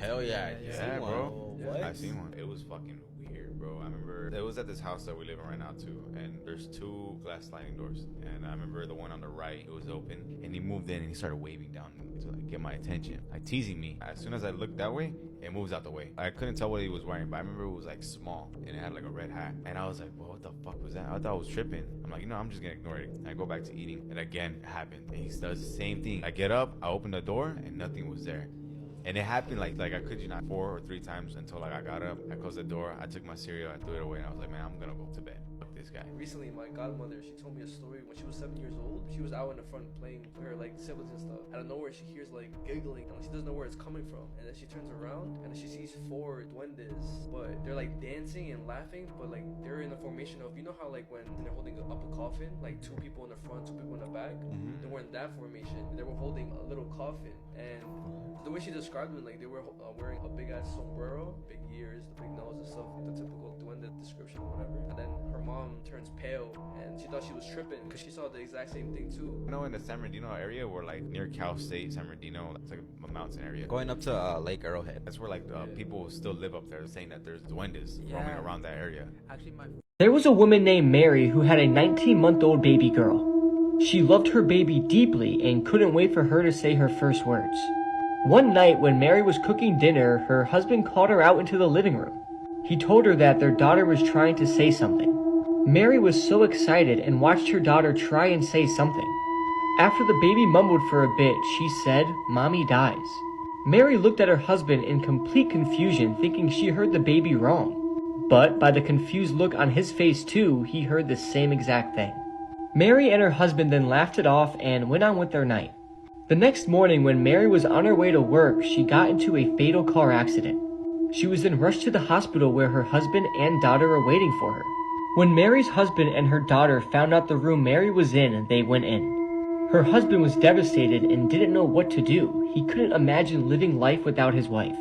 Hell yeah. Yeah, bro. What? I seen one. It was fucking weird, bro. I remember it was at this house that we live in right now too, and there's two glass sliding doors. And I remember the one on the right, it was open, and he moved in and he started waving down to like get my attention, like teasing me. As soon as I looked that way, it moves out the way. I couldn't tell what he was wearing, but I remember it was like small and it had like a red hat. And I was like, well, what the fuck was that? I thought I was tripping. I'm like, I'm just gonna ignore it. I go back to eating, and again it happened. And he does the same thing. I get up, I open the door, and nothing was there. And it happened like I could you not 4 or 3 times until like I got up, I closed the door, I took my cereal, I threw it away, and I was like, man, I'm gonna go to bed. Fuck this guy. Recently, my godmother, she told me a story when she was 7 years old. She was out in the front playing with her like siblings and stuff. Out of nowhere, she hears like giggling, and she doesn't know where it's coming from. And then she turns around, and then she sees 4 duendes, but they're like dancing and laughing, but like they're in the formation of, you know how like when they're holding up a coffin, like 2 people in the front, 2 people in the back. They were in that formation. They were holding a little coffin, and the way she described it, like they were wearing a big ass sombrero, big ears, the big nose and stuff, the typical duende description or whatever. And then her mom turns pale, and she thought she was tripping because she saw the exact same thing too. You know, in the San Bernardino area, where like near Cal State, San Bernardino, it's like a mountain area. Going up to Lake Arrowhead. That's where like people still live up there, saying that there's duendes roaming around that area. There was a woman named Mary who had a 19-month-old baby girl. She loved her baby deeply and couldn't wait for her to say her first words. One night when Mary was cooking dinner, her husband called her out into the living room. He told her that their daughter was trying to say something. Mary was so excited and watched her daughter try and say something. After the baby mumbled for a bit, she said, "Mommy dies." Mary looked at her husband in complete confusion, thinking she heard the baby wrong. But by the confused look on his face too, he heard the same exact thing. Mary and her husband then laughed it off and went on with their night. The next morning, when Mary was on her way to work, she got into a fatal car accident. She was then rushed to the hospital where her husband and daughter were waiting for her. When Mary's husband and her daughter found out the room Mary was in, they went in. Her husband was devastated and didn't know what to do. He couldn't imagine living life without his wife.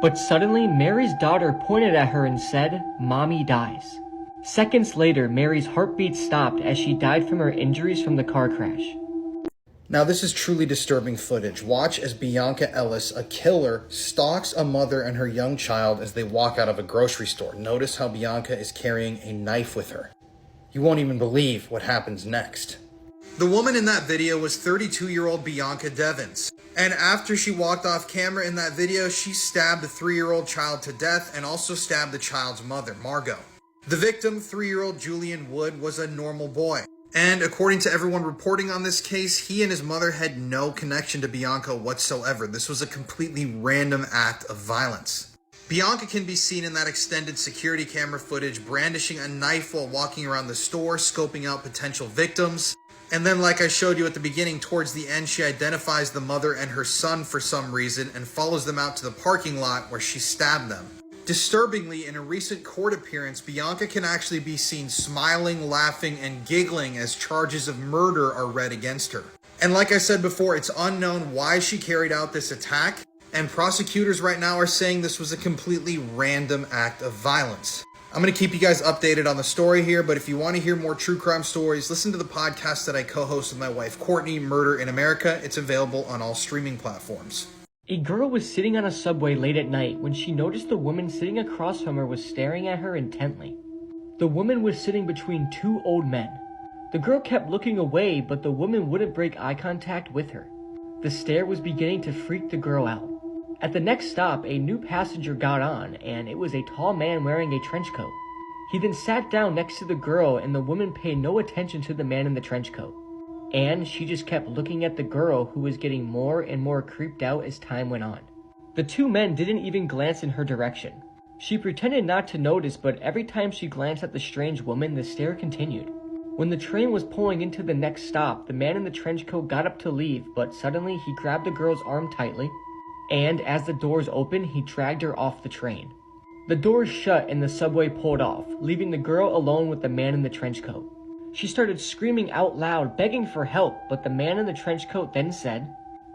But suddenly, Mary's daughter pointed at her and said, "Mommy dies." Seconds later, Mary's heartbeat stopped as she died from her injuries from the car crash. Now this is truly disturbing footage. Watch as Bianca Ellis, a killer, stalks a mother and her young child as they walk out of a grocery store. Notice how Bianca is carrying a knife with her. You won't even believe what happens next. The woman in that video was 32-year-old Bianca Devins. And after she walked off camera in that video, she stabbed the 3-year-old child to death and also stabbed the child's mother, Margot. The victim, 3-year-old Julian Wood, was a normal boy. And according to everyone reporting on this case, he and his mother had no connection to Bianca whatsoever. This was a completely random act of violence. Bianca can be seen in that extended security camera footage brandishing a knife while walking around the store, scoping out potential victims. And then, like I showed you at the beginning, towards the end, she identifies the mother and her son for some reason and follows them out to the parking lot where she stabbed them. Disturbingly, in a recent court appearance, Bianca can actually be seen smiling, laughing, and giggling as charges of murder are read against her. And like I said before, it's unknown why she carried out this attack, and prosecutors right now are saying this was a completely random act of violence. I'm going to keep you guys updated on the story here, but if you want to hear more true crime stories, listen to the podcast that I co-host with my wife Courtney, Murder in America. It's available on all streaming platforms. A girl was sitting on a subway late at night when she noticed the woman sitting across from her was staring at her intently. The woman was sitting between 2 old men. The girl kept looking away, but the woman wouldn't break eye contact with her. The stare was beginning to freak the girl out. At the next stop, a new passenger got on, and it was a tall man wearing a trench coat. He then sat down next to the girl, and the woman paid no attention to the man in the trench coat. And she just kept looking at the girl, who was getting more and more creeped out as time went on. The 2 men didn't even glance in her direction. She pretended not to notice, but every time she glanced at the strange woman, the stare continued. When the train was pulling into the next stop, the man in the trench coat got up to leave, but suddenly he grabbed the girl's arm tightly, and as the doors opened, he dragged her off the train. The doors shut and the subway pulled off, leaving the girl alone with the man in the trench coat. She started screaming out loud, begging for help, but the man in the trench coat then said,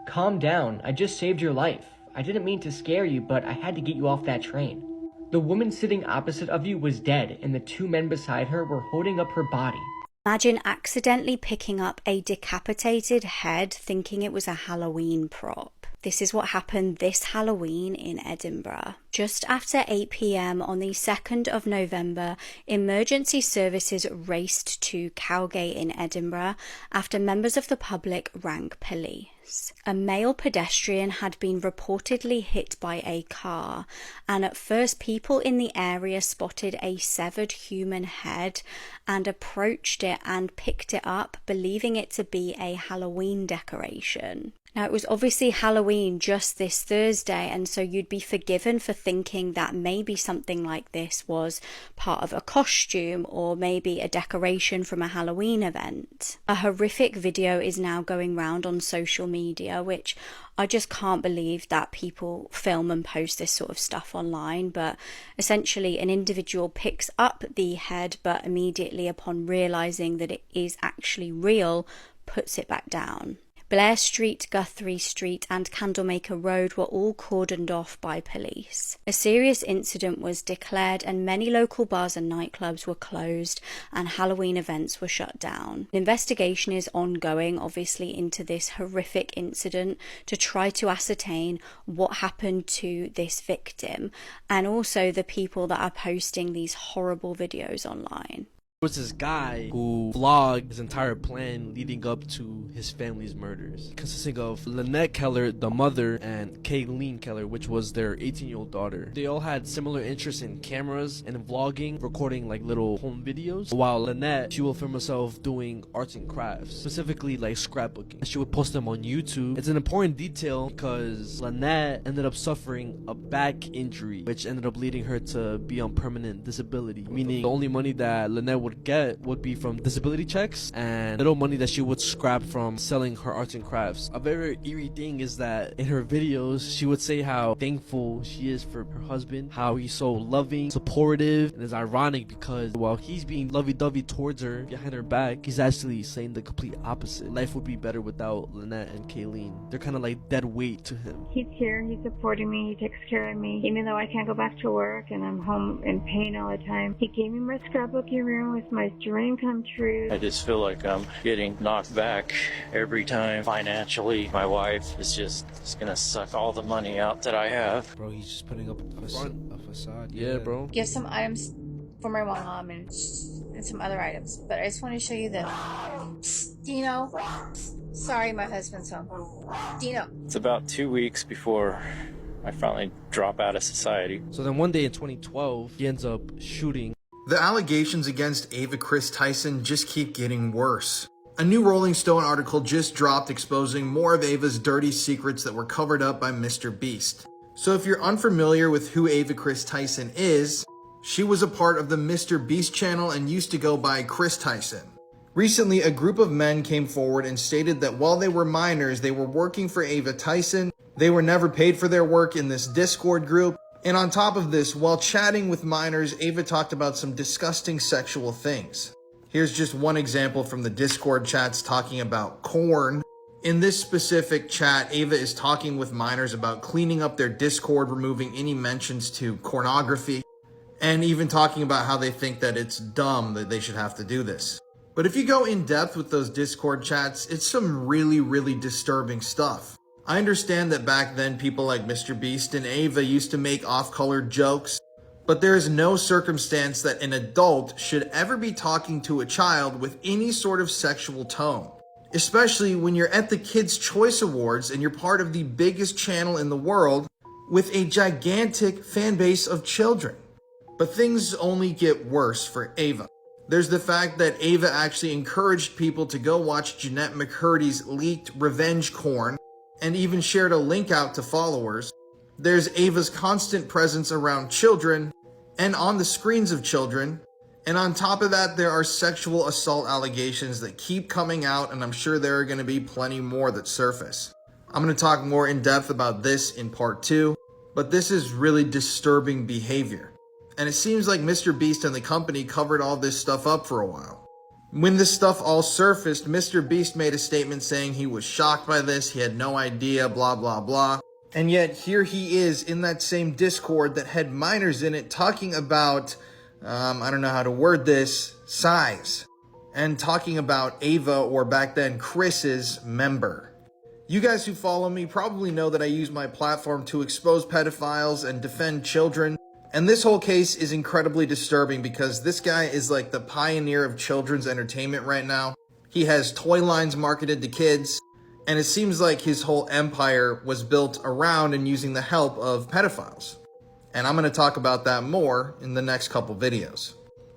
"Calm down, I just saved your life. I didn't mean to scare you, but I had to get you off that train." The woman sitting opposite of you was dead, and the 2 men beside her were holding up her body. Imagine accidentally picking up a decapitated head thinking it was a Halloween prop. This is what happened this Halloween in Edinburgh. Just after 8 p.m. on the 2nd of November, emergency services raced to Cowgate in Edinburgh after members of the public rang police. A male pedestrian had been reportedly hit by a car, and at first people in the area spotted a severed human head and approached it and picked it up, believing it to be a Halloween decoration. Now, it was obviously Halloween just this Thursday, and so you'd be forgiven for thinking that maybe something like this was part of a costume or maybe a decoration from a Halloween event. A horrific video is now going round on social media, which I just can't believe that people film and post this sort of stuff online, but essentially an individual picks up the head, but immediately upon realising that it is actually real, puts it back down. Blair Street, Guthrie Street and Candlemaker Road were all cordoned off by police. A serious incident was declared and many local bars and nightclubs were closed and Halloween events were shut down. An investigation is ongoing, obviously, into this horrific incident to try to ascertain what happened to this victim and also the people that are posting these horrible videos online. Was this guy who vlogged his entire plan leading up to his family's murders, consisting of Lynette Keller, the mother, and Kayleen Keller, which was their 18-year-old daughter. They all had similar interests in cameras and in vlogging, recording like little home videos, while Lynette, she will film herself doing arts and crafts, specifically like scrapbooking. She would post them on YouTube. It's an important detail because Lynette ended up suffering a back injury, which ended up leading her to be on permanent disability, meaning the only money that Lynette would get would be from disability checks and little money that she would scrap from selling her arts and crafts. A very eerie thing is that in her videos she would say how thankful she is for her husband, how he's so loving, supportive, and it's ironic because while he's being lovey-dovey towards her behind her back, he's actually saying the complete opposite. Life would be better without Lynette and Kayleen. They're kind of like dead weight to him. He's here, he's supporting me, he takes care of me, even though I can't go back to work and I'm home in pain all the time. He gave me my scrapbooking room with my dream come true. I just feel like I'm getting knocked back every time financially. My wife is just gonna suck all the money out that I have. Bro, he's just putting up a facade. Yeah, bro. Give some items for my mom and some other items, but I just want to show you the Dino. Sorry, my husband's home. Dino. It's about 2 weeks before I finally drop out of society. So then one day in 2012, he ends up shooting. The allegations against Ava Chris Tyson just keep getting worse. A new Rolling Stone article just dropped exposing more of Ava's dirty secrets that were covered up by Mr. Beast. So if you're unfamiliar with who Ava Chris Tyson is, she was a part of the Mr. Beast channel and used to go by Chris Tyson. Recently, a group of men came forward and stated that while they were minors, they were working for Ava Tyson. They were never paid for their work in this Discord group. And on top of this, while chatting with minors, Ava talked about some disgusting sexual things. Here's just one example from the Discord chats talking about corn. In this specific chat, Ava is talking with minors about cleaning up their Discord, removing any mentions to pornography, and even talking about how they think that it's dumb that they should have to do this. But if you go in depth with those Discord chats, it's some really, really disturbing stuff. I understand that back then people like Mr. Beast and Ava used to make off-color jokes, but there is no circumstance that an adult should ever be talking to a child with any sort of sexual tone. Especially when you're at the Kids' Choice Awards and you're part of the biggest channel in the world with a gigantic fan base of children. But things only get worse for Ava. There's the fact that Ava actually encouraged people to go watch Jeanette McCurdy's leaked revenge corn and even shared a link out to followers. There's Ava's constant presence around children and on the screens of children. And on top of that, there are sexual assault allegations that keep coming out, and I'm sure there are going to be plenty more that surface. I'm going to talk more in depth about this in part 2, but this is really disturbing behavior. And it seems like Mr. Beast and the company covered all this stuff up for a while. When this stuff all surfaced, Mr. Beast made a statement saying he was shocked by this, he had no idea, blah, blah, blah. And yet here he is in that same Discord that had minors in it talking about, I don't know how to word this, size. And talking about Ava, or back then Chris's, member. You guys who follow me probably know that I use my platform to expose pedophiles and defend children. And this whole case is incredibly disturbing because this guy is like the pioneer of children's entertainment right now. He has toy lines marketed to kids, and it seems like his whole empire was built around and using the help of pedophiles. And I'm going to talk about that more in the next couple videos.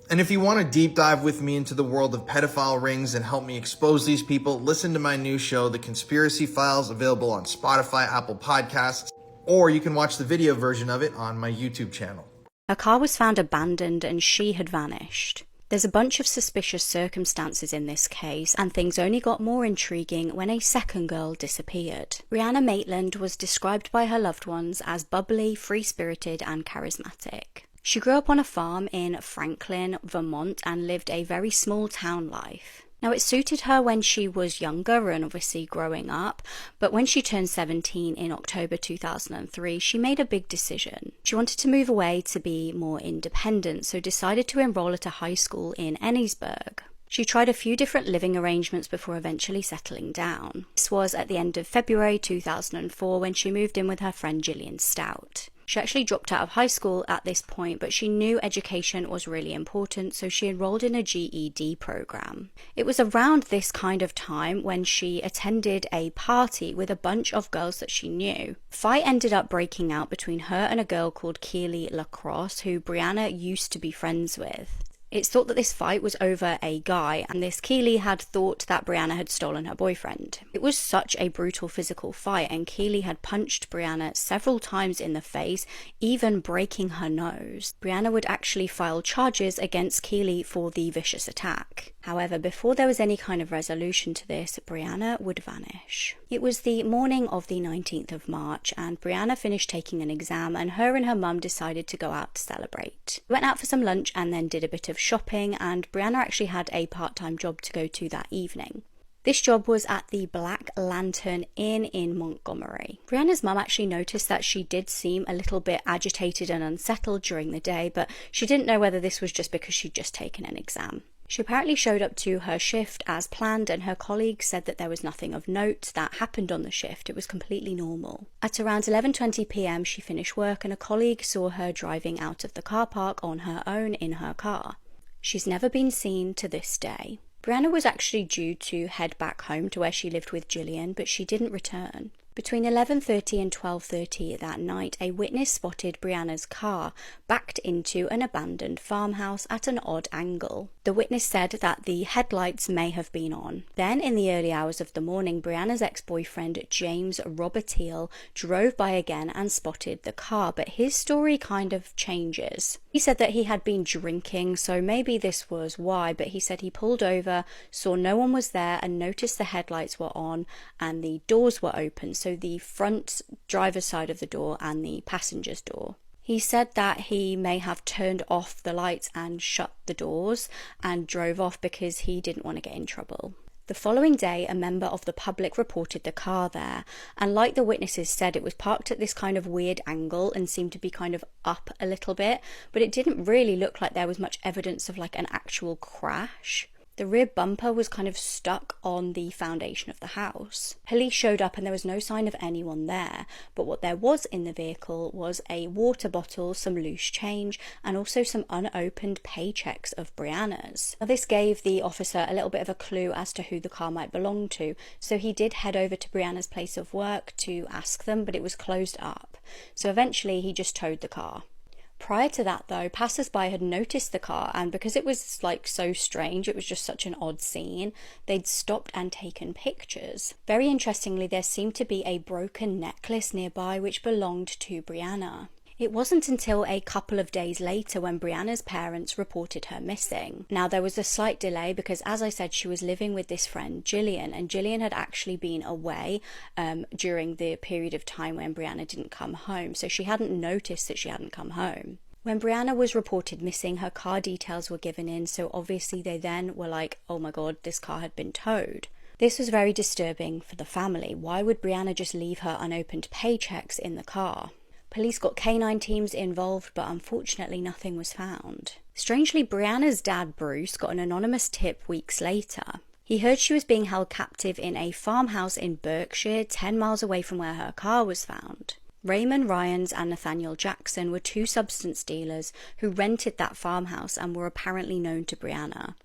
And if you want to deep dive with me into the world of pedophile rings and help me expose these people, listen to my new show, The Conspiracy Files, available on Spotify, Apple Podcasts, or you can watch the video version of it on my YouTube channel. Her car was found abandoned and she had vanished. There's a bunch of suspicious circumstances in this case, and things only got more intriguing when a second girl disappeared. Brianna Maitland was described by her loved ones as bubbly, free-spirited, and charismatic. She grew up on a farm in Franklin, Vermont, and lived a very small town life. Now, it suited her when she was younger and obviously growing up, but when she turned 17 in October 2003, she made a big decision. She wanted to move away to be more independent, so decided to enroll at a high school in Ennisburg. She tried a few different living arrangements before eventually settling down. This was at the end of February 2004 when she moved in with her friend Jillian Stout. She actually dropped out of high school at this point, but she knew education was really important, so she enrolled in a GED program. It was around this kind of time when she attended a party with a bunch of girls that she knew. A fight ended up breaking out between her and a girl called Keely Lacrosse, who Brianna used to be friends with. It's thought that this fight was over a guy, and this Keely had thought that Brianna had stolen her boyfriend. It was such a brutal physical fight, and Keely had punched Brianna several times in the face, even breaking her nose. Brianna would actually file charges against Keely for the vicious attack. However, before there was any kind of resolution to this, Brianna would vanish. It was the morning of the 19th of March, and Brianna finished taking an exam, and her and her mum decided to go out to celebrate. We went out for some lunch and then did a bit of shopping, and Brianna actually had a part-time job to go to that evening. This job was at the Black Lantern Inn in Montgomery. Brianna's mum actually noticed that she did seem a little bit agitated and unsettled during the day, but she didn't know whether this was just because she'd just taken an exam. She apparently showed up to her shift as planned, and her colleagues said that there was nothing of note that happened on the shift. It was completely normal. At around 11:20 p.m. she finished work, and a colleague saw her driving out of the car park on her own in her car. She's never been seen to this day. Brianna was actually due to head back home to where she lived with Jillian, but she didn't return. Between 11:30 and 12:30 that night, a witness spotted Brianna's car backed into an abandoned farmhouse at an odd angle. The witness said that the headlights may have been on. Then, in the early hours of the morning, Brianna's ex-boyfriend, James Robertiel, drove by again and spotted the car, but his story kind of changes. He said that he had been drinking, so maybe this was why, but he said he pulled over, saw no one was there, and noticed the headlights were on and the doors were open. So the front driver's side of the door and the passenger's door. He said that he may have turned off the lights and shut the doors and drove off because he didn't want to get in trouble. The following day, a member of the public reported the car there, and like the witnesses said, it was parked at this kind of weird angle and seemed to be kind of up a little bit, but it didn't really look like there was much evidence of like an actual crash. The rear bumper was kind of stuck on the foundation of the house. Police showed up and there was no sign of anyone there, but what there was in the vehicle was a water bottle, some loose change, and also some unopened paychecks of Brianna's. Now, this gave the officer a little bit of a clue as to who the car might belong to, so he did head over to Brianna's place of work to ask them, but it was closed up. So eventually he just towed the car. Prior to that though, passers-by had noticed the car, and because it was like so strange, it was just such an odd scene, they'd stopped and taken pictures. Very interestingly, there seemed to be a broken necklace nearby which belonged to Brianna. It wasn't until a couple of days later when Brianna's parents reported her missing. Now, there was a slight delay because, as I said, she was living with this friend Jillian, and Jillian had actually been away during the period of time when Brianna didn't come home, so she hadn't noticed that she hadn't come home. When Brianna was reported missing, her car details were given in, so obviously they then were like, oh my god, this car had been towed. This was very disturbing for the family. Why would Brianna just leave her unopened paychecks in the car? Police got canine teams involved, but unfortunately nothing was found. Strangely, Brianna's dad, Bruce, got an anonymous tip weeks later. He heard she was being held captive in a farmhouse in Berkshire, 10 miles away from where her car was found. Raymond Ryans and Nathaniel Jackson were two substance dealers who rented that farmhouse and were apparently known to Brianna.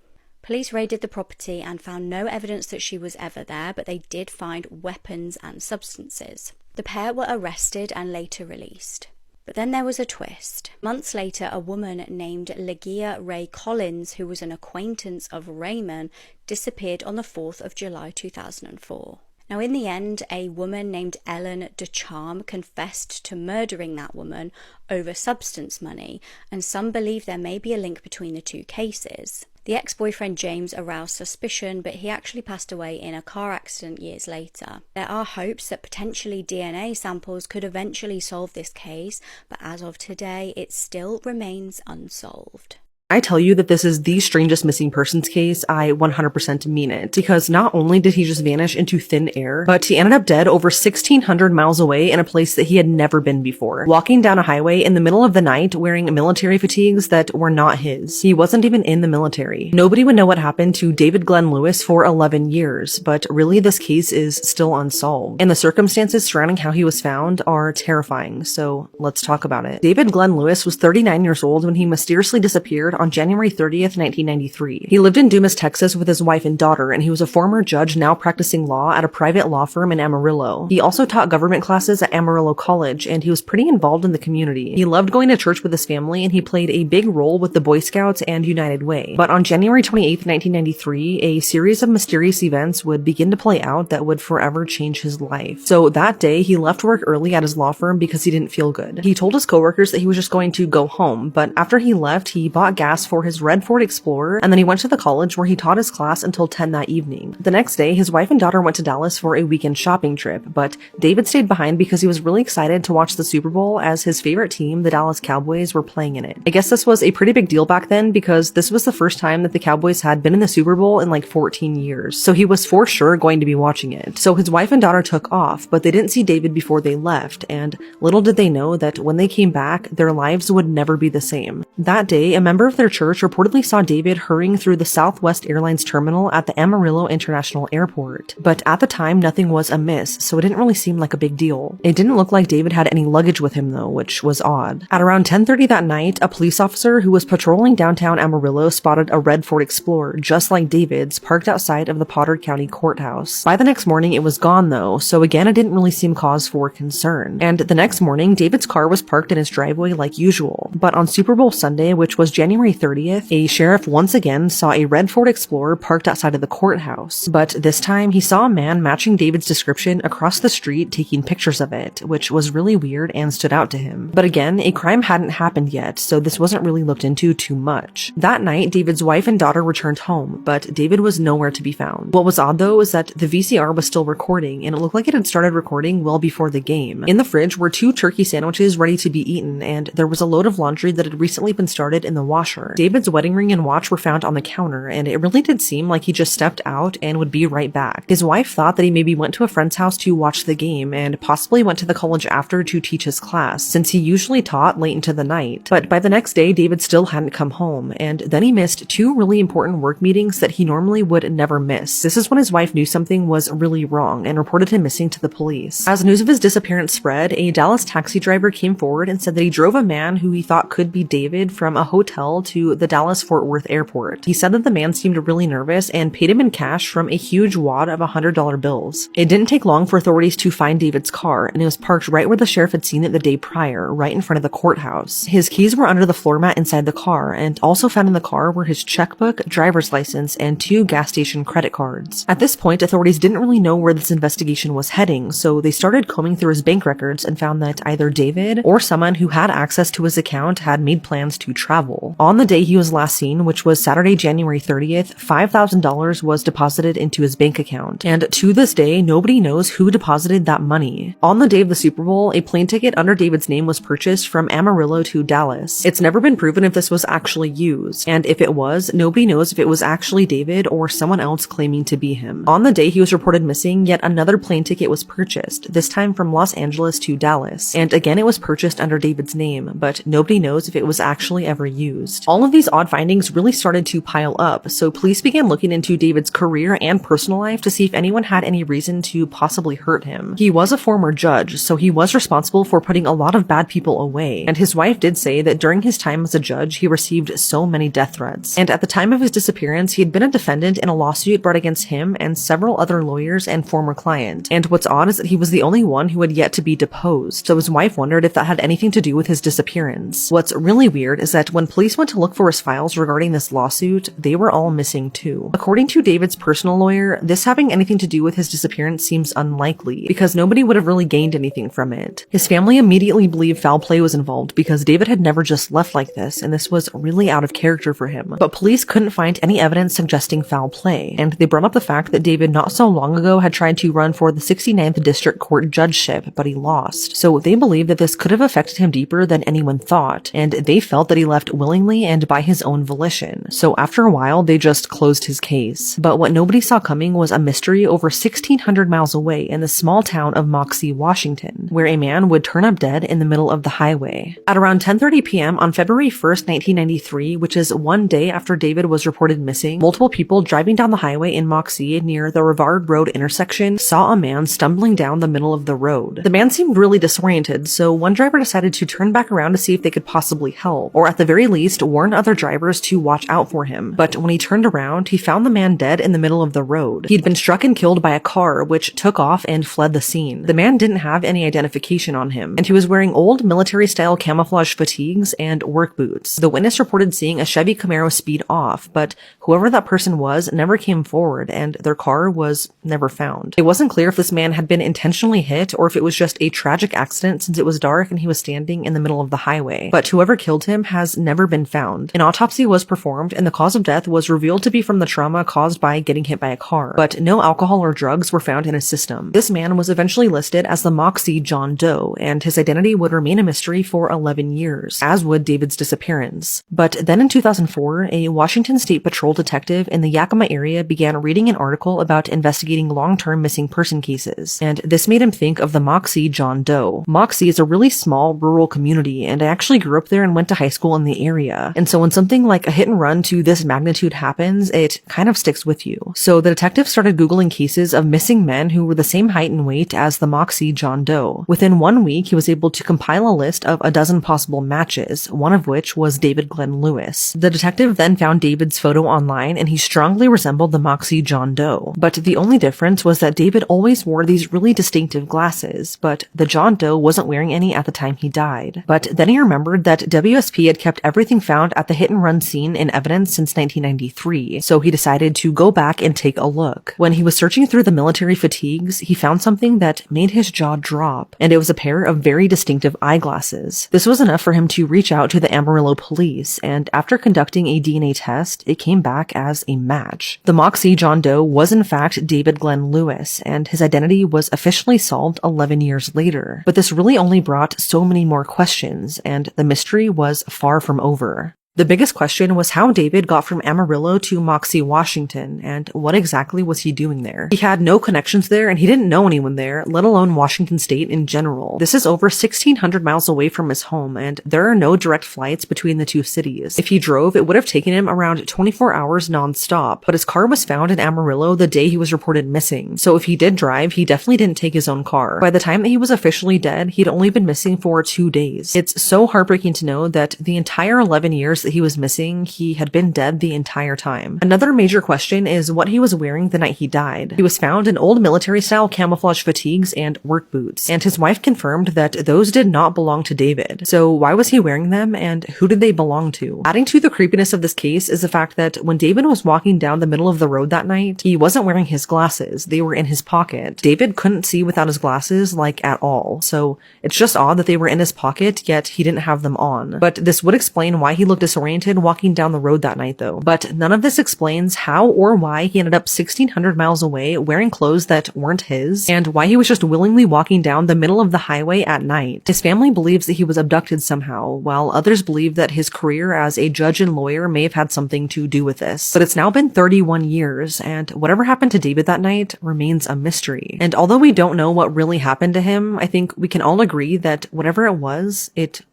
Police raided the property and found no evidence that she was ever there, but they did find weapons and substances. The pair were arrested and later released. But then there was a twist. Months later, a woman named Legia Ray Collins, who was an acquaintance of Raymond, disappeared on the 4th of July 2004. Now, in the end, a woman named Ellen DeCharme confessed to murdering that woman over substance money, and some believe there may be a link between the two cases. The ex-boyfriend James aroused suspicion, but he actually passed away in a car accident years later. There are hopes that potentially DNA samples could eventually solve this case, but as of today, it still remains unsolved. I tell you that this is the strangest missing persons case, I 100% mean it. Because not only did he just vanish into thin air, but he ended up dead over 1,600 miles away in a place that he had never been before. Walking down a highway in the middle of the night wearing military fatigues that were not his. He wasn't even in the military. Nobody would know what happened to David Glenn Lewis for 11 years, but really this case is still unsolved. And the circumstances surrounding how he was found are terrifying, so let's talk about it. David Glenn Lewis was 39 years old when he mysteriously disappeared on January 30th, 1993. He lived in Dumas, Texas with his wife and daughter, and he was a former judge now practicing law at a private law firm in Amarillo. He also taught government classes at Amarillo College, and he was pretty involved in the community. He loved going to church with his family, and he played a big role with the Boy Scouts and United Way. But on January 28th, 1993, a series of mysterious events would begin to play out that would forever change his life. So that day, he left work early at his law firm because he didn't feel good. He told his coworkers that he was just going to go home, but after he left, he bought gas for his red Ford Explorer, and then he went to the college where he taught his class until 10 that evening. The next day, his wife and daughter went to Dallas for a weekend shopping trip, but David stayed behind because he was really excited to watch the Super Bowl as his favorite team, the Dallas Cowboys, were playing in it. I guess this was a pretty big deal back then because this was the first time that the Cowboys had been in the Super Bowl in like 14 years, so he was for sure going to be watching it. So his wife and daughter took off, but they didn't see David before they left, and little did they know that when they came back, their lives would never be the same. That day, a member of their church reportedly saw David hurrying through the Southwest Airlines terminal at the Amarillo International Airport. But at the time, nothing was amiss, so it didn't really seem like a big deal. It didn't look like David had any luggage with him though, which was odd. At around 10:30 that night, a police officer who was patrolling downtown Amarillo spotted a red Ford Explorer, just like David's, parked outside of the Potter County Courthouse. By the next morning, it was gone though, so again, it didn't really seem cause for concern. And the next morning, David's car was parked in his driveway like usual. But on Super Bowl Sunday, which was January 30th, a sheriff once again saw a red Ford Explorer parked outside of the courthouse. But this time, he saw a man matching David's description across the street taking pictures of it, which was really weird and stood out to him. But again, a crime hadn't happened yet, so this wasn't really looked into too much. That night, David's wife and daughter returned home, but David was nowhere to be found. What was odd though is that the VCR was still recording, and it looked like it had started recording well before the game. In the fridge were 2 turkey sandwiches ready to be eaten, and there was a load of laundry that had recently been started in the washer. David's wedding ring and watch were found on the counter, and it really did seem like he just stepped out and would be right back. His wife thought that he maybe went to a friend's house to watch the game, and possibly went to the college after to teach his class, since he usually taught late into the night. But by the next day, David still hadn't come home, and then he missed 2 really important work meetings that he normally would never miss. This is when his wife knew something was really wrong and reported him missing to the police. As news of his disappearance spread, a Dallas taxi driver came forward and said that he drove a man who he thought could be David from a hotel to the Dallas-Fort Worth airport. He said that the man seemed really nervous and paid him in cash from a huge wad of $100 bills. It didn't take long for authorities to find David's car, and it was parked right where the sheriff had seen it the day prior, right in front of the courthouse. His keys were under the floor mat inside the car, and also found in the car were his checkbook, driver's license, and 2 gas station credit cards. At this point, authorities didn't really know where this investigation was heading, so they started combing through his bank records and found that either David or someone who had access to his account had made plans to travel. On the day he was last seen, which was Saturday, January 30th, $5,000 was deposited into his bank account, and to this day, nobody knows who deposited that money. On the day of the Super Bowl, a plane ticket under David's name was purchased from Amarillo to Dallas. It's never been proven if this was actually used, and if it was, nobody knows if it was actually David or someone else claiming to be him. On the day he was reported missing, yet another plane ticket was purchased, this time from Los Angeles to Dallas, and again it was purchased under David's name, but nobody knows if it was actually ever used. used. All of these odd findings really started to pile up, so police began looking into David's career and personal life to see if anyone had any reason to possibly hurt him. He was a former judge, so he was responsible for putting a lot of bad people away, and his wife did say that during his time as a judge, he received so many death threats. And at the time of his disappearance, he had been a defendant in a lawsuit brought against him and several other lawyers and former client. And what's odd is that he was the only one who had yet to be deposed, so his wife wondered if that had anything to do with his disappearance. What's really weird is that when police went to look for his files regarding this lawsuit, they were all missing too. According to David's personal lawyer, this having anything to do with his disappearance seems unlikely, because nobody would have really gained anything from it. His family immediately believed foul play was involved because David had never just left like this, and this was really out of character for him. But police couldn't find any evidence suggesting foul play, and they brought up the fact that David not so long ago had tried to run for the 69th District Court judgeship, but he lost. So they believed that this could have affected him deeper than anyone thought, and they felt that he left willingly and by his own volition. So after a while, they just closed his case. But what nobody saw coming was a mystery over 1,600 miles away in the small town of Moxie, Washington, where a man would turn up dead in the middle of the highway. At around 10:30 p.m. on February 1st, 1993, which is one day after David was reported missing, multiple people driving down the highway in Moxie near the Rivard Road intersection saw a man stumbling down the middle of the road. The man seemed really disoriented, so one driver decided to turn back around to see if they could possibly help, or at the very least warn other drivers to watch out for him. But when he turned around, he found the man dead in the middle of the road. He'd been struck and killed by a car, which took off and fled the scene. The man didn't have any identification on him, and he was wearing old military-style camouflage fatigues and work boots. The witness reported seeing a Chevy Camaro speed off, but whoever that person was never came forward, and their car was never found. It wasn't clear if this man had been intentionally hit or if it was just a tragic accident since it was dark and he was standing in the middle of the highway. But whoever killed him has never been found. An autopsy was performed, and the cause of death was revealed to be from the trauma caused by getting hit by a car, but no alcohol or drugs were found in his system. This man was eventually listed as the Moxie John Doe, and his identity would remain a mystery for 11 years, as would David's disappearance. But then in 2004, a Washington State Patrol detective in the Yakima area began reading an article about investigating long-term missing person cases, and this made him think of the Moxie John Doe. Moxie is a really small rural community, and I actually grew up there and went to high school in the area, and so when something like a hit and run to this magnitude happens, it kind of sticks with you. So the detective started Googling cases of missing men who were the same height and weight as the Moxie John Doe. Within 1 week, he was able to compile a list of a dozen possible matches, one of which was David Glenn Lewis. The detective then found David's photo online, and he strongly resembled the Moxie John Doe. But the only difference was that David always wore these really distinctive glasses, but the John Doe wasn't wearing any at the time he died. But then he remembered that WSP had kept everything found at the hit and run scene in evidence since 1993, so he decided to go back and take a look. When he was searching through the military fatigues, he found something that made his jaw drop, and it was a pair of very distinctive eyeglasses. This was enough for him to reach out to the Amarillo police, and after conducting a DNA test, it came back as a match. The Moxie John Doe was in fact David Glenn Lewis, and his identity was officially solved 11 years later. But this really only brought so many more questions, and the mystery was far from over. The biggest question was how David got from Amarillo to Moxie, Washington, and what exactly was he doing there? He had no connections there, and he didn't know anyone there, let alone Washington State in general. This is over 1,600 miles away from his home, and there are no direct flights between the two cities. If he drove, it would have taken him around 24 hours non-stop, but his car was found in Amarillo the day he was reported missing, so if he did drive, he definitely didn't take his own car. By the time that he was officially dead, he'd only been missing for 2 days. It's so heartbreaking to know that the entire 11 years that he was missing, he had been dead the entire time. Another major question is what he was wearing the night he died. He was found in old military-style camouflage fatigues and work boots, and his wife confirmed that those did not belong to David. So why was he wearing them, and who did they belong to? Adding to the creepiness of this case is the fact that when David was walking down the middle of the road that night, he wasn't wearing his glasses. They were in his pocket. David couldn't see without his glasses, like, at all. So it's just odd that they were in his pocket, yet he didn't have them on. But this would explain why he looked disoriented walking down the road that night though. But none of this explains how or why he ended up 1,600 miles away wearing clothes that weren't his, and why he was just willingly walking down the middle of the highway at night. His family believes that he was abducted somehow, while others believe that his career as a judge and lawyer may have had something to do with this. But it's now been 31 years, and whatever happened to David that night remains a mystery. And although we don't know what really happened to him, I think we can all agree that whatever it was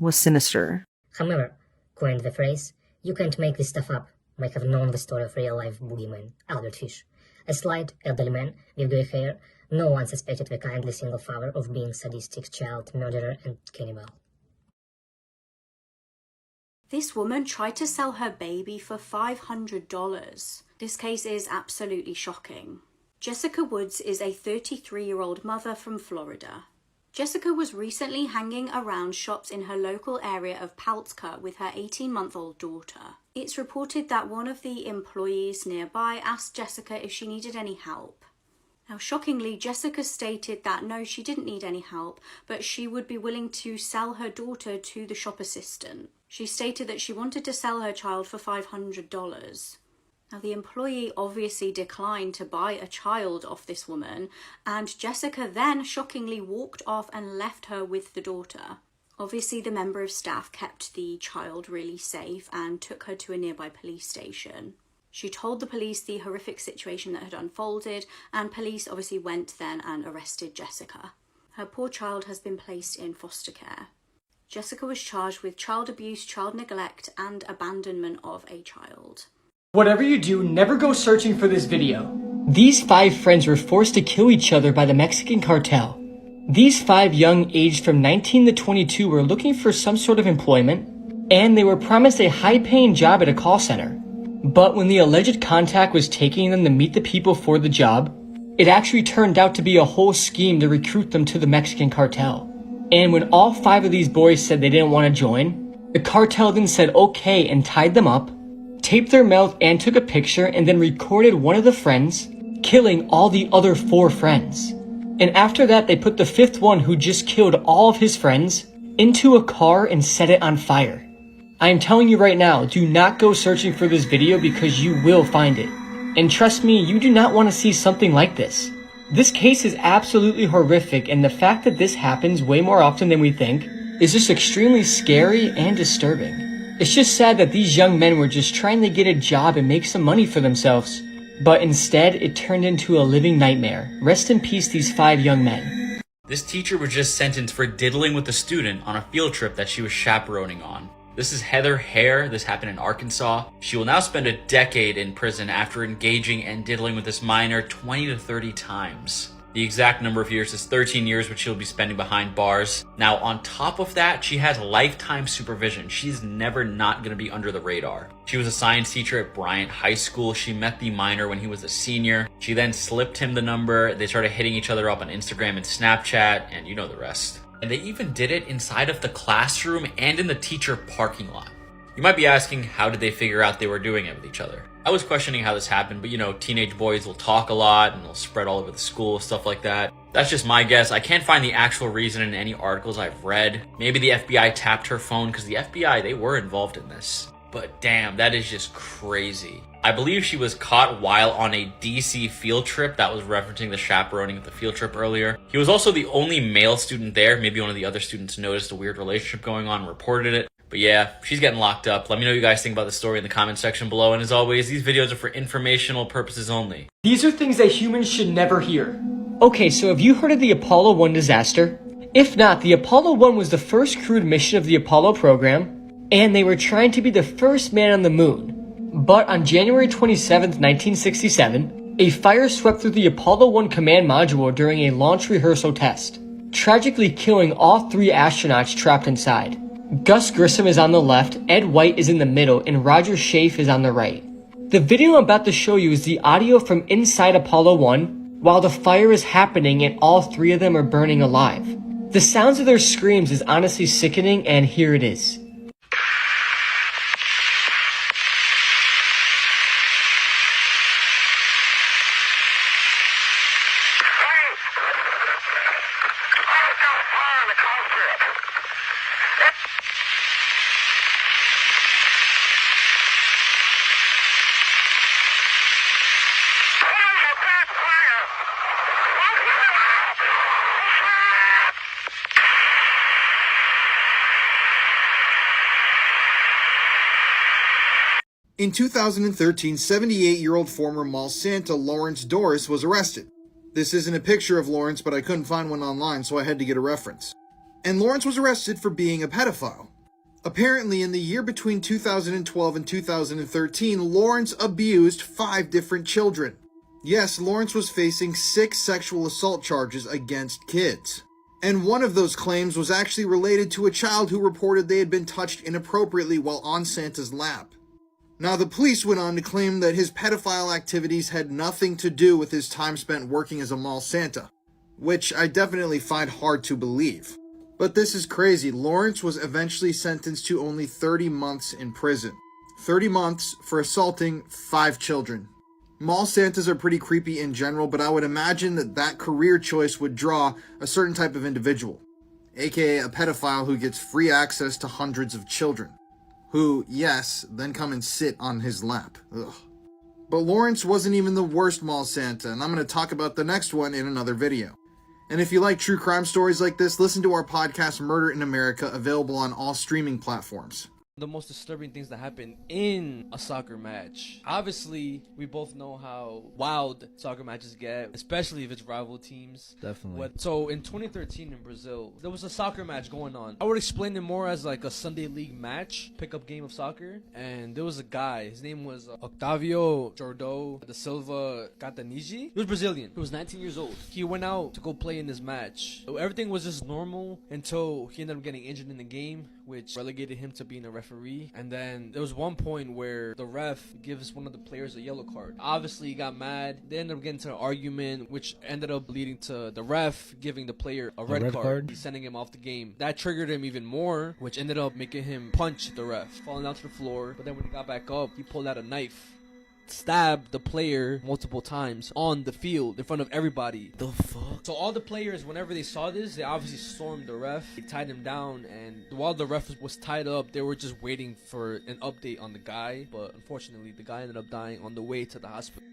sinister. However, coined the phrase, You can't make this stuff up. Might have known the story of real-life boogeyman, Albert Fish. A slight, elderly man with grey hair, no one suspected the kindly single father of being sadistic child murderer and cannibal. This woman tried to sell her baby for $500. This case is absolutely shocking. Jessica Woods is a 33-year-old mother from Florida. Jessica was recently hanging around shops in her local area of Paltzka with her 18-month-old daughter. It's reported that one of the employees nearby asked Jessica if she needed any help. Now, shockingly, Jessica stated that no, she didn't need any help, but she would be willing to sell her daughter to the shop assistant. She stated that she wanted to sell her child for $500. Now, the employee obviously declined to buy a child off this woman, and Jessica then shockingly walked off and left her with the daughter. Obviously, the member of staff kept the child really safe and took her to a nearby police station. She told the police the horrific situation that had unfolded, and police obviously went then and arrested Jessica. Her poor child has been placed in foster care. Jessica was charged with child abuse, child neglect, and abandonment of a child. Whatever you do, never go searching for this video. These 5 friends were forced to kill each other by the Mexican cartel. These 5 young, aged from 19 to 22, were looking for some sort of employment, and they were promised a high-paying job at a call center. But when the alleged contact was taking them to meet the people for the job, it actually turned out to be a whole scheme to recruit them to the Mexican cartel. And when all 5 of these boys said they didn't want to join, the cartel then said okay and tied them up, taped their mouth and took a picture, and then recorded one of the friends killing all the other 4 friends. And after that, they put the 5th one, who just killed all of his friends, into a car and set it on fire. I am telling you right now, do not go searching for this video because you will find it. And trust me, you do not want to see something like this. This case is absolutely horrific, and the fact that this happens way more often than we think is just extremely scary and disturbing. It's just sad that these young men were just trying to get a job and make some money for themselves, but instead it turned into a living nightmare. Rest in peace, these 5 young men. This teacher was just sentenced for diddling with a student on a field trip that she was chaperoning on. This is Heather Hare. This happened in Arkansas. She will now spend a decade in prison after engaging and diddling with this minor 20 to 30 times. The exact number of years is 13 years, which she'll be spending behind bars. Now, on top of that, she has lifetime supervision. She's never not going to be under the radar. She was a science teacher at Bryant High School. She met the minor when he was a senior. She then slipped him the number. They started hitting each other up on Instagram and Snapchat, and you know the rest. And they even did it inside of the classroom and in the teacher parking lot. You might be asking, how did they figure out they were doing it with each other? I was questioning how this happened, but you know, teenage boys will talk a lot and they'll spread all over the school, stuff like that. That's just my guess. I can't find the actual reason in any articles I've read. Maybe the FBI tapped her phone, because the FBI, they were involved in this. But damn, that is just crazy. I believe she was caught while on a DC field trip. That was referencing the chaperoning of the field trip earlier. He was also the only male student there. Maybe one of the other students noticed a weird relationship going on and reported it. But yeah, she's getting locked up. Let me know what you guys think about the story in the comment section below. And as always, these videos are for informational purposes only. These are things that humans should never hear. Okay, so have you heard of the Apollo 1 disaster? If not, the Apollo 1 was the first crewed mission of the Apollo program, and they were trying to be the first man on the moon. But on January 27, 1967, a fire swept through the Apollo 1 command module during a launch rehearsal test, tragically killing all 3 astronauts trapped inside. Gus Grissom is on the left, Ed White is in the middle, and Roger Schaeff is on the right. The video I'm about to show you is the audio from inside Apollo 1 while the fire is happening and all 3 of them are burning alive. The sounds of their screams is honestly sickening, and here it is. In 2013, 78-year-old former mall Santa Lawrence Doris was arrested. This isn't a picture of Lawrence, but I couldn't find one online, so I had to get a reference. And Lawrence was arrested for being a pedophile. Apparently, in the year between 2012 and 2013, Lawrence abused 5 different children. Yes, Lawrence was facing 6 sexual assault charges against kids. And one of those claims was actually related to a child who reported they had been touched inappropriately while on Santa's lap. Now, the police went on to claim that his pedophile activities had nothing to do with his time spent working as a mall Santa, which I definitely find hard to believe. But this is crazy. Lawrence was eventually sentenced to only 30 months in prison. 30 months for assaulting 5 children. Mall Santas are pretty creepy in general, but I would imagine that career choice would draw a certain type of individual, aka a pedophile who gets free access to hundreds of children, who, yes, then come and sit on his lap. Ugh. But Lawrence wasn't even the worst mall Santa, and I'm going to talk about the next one in another video. And if you like true crime stories like this, listen to our podcast, Murder in America, available on all streaming platforms. The most disturbing things that happen in a soccer match. Obviously, we both know how wild soccer matches get, especially if it's rival teams. Definitely. So in 2013 in Brazil, there was a soccer match going on. I would explain it more as like a Sunday league match, pickup game of soccer. And there was a guy, his name was Octavio Jordo da Silva Catanigi. He was Brazilian. He was 19 years old. He went out to go play in this match. So everything was just normal until he ended up getting injured in the game, which relegated him to being a referee. And then there was one point where the ref gives one of the players a yellow card. Obviously, he got mad. They ended up getting into an argument, which ended up leading to the ref giving the player a red card. He's sending him off the game. That triggered him even more, which ended up making him punch the ref, falling down to the floor. But then when he got back up, he pulled out a knife, stabbed the player multiple times on the field in front of everybody. The fuck? So all the players, whenever they saw this, they obviously stormed the ref. They tied him down, and while the ref was tied up, they were just waiting for an update on the guy. But unfortunately, the guy ended up dying on the way to the hospital.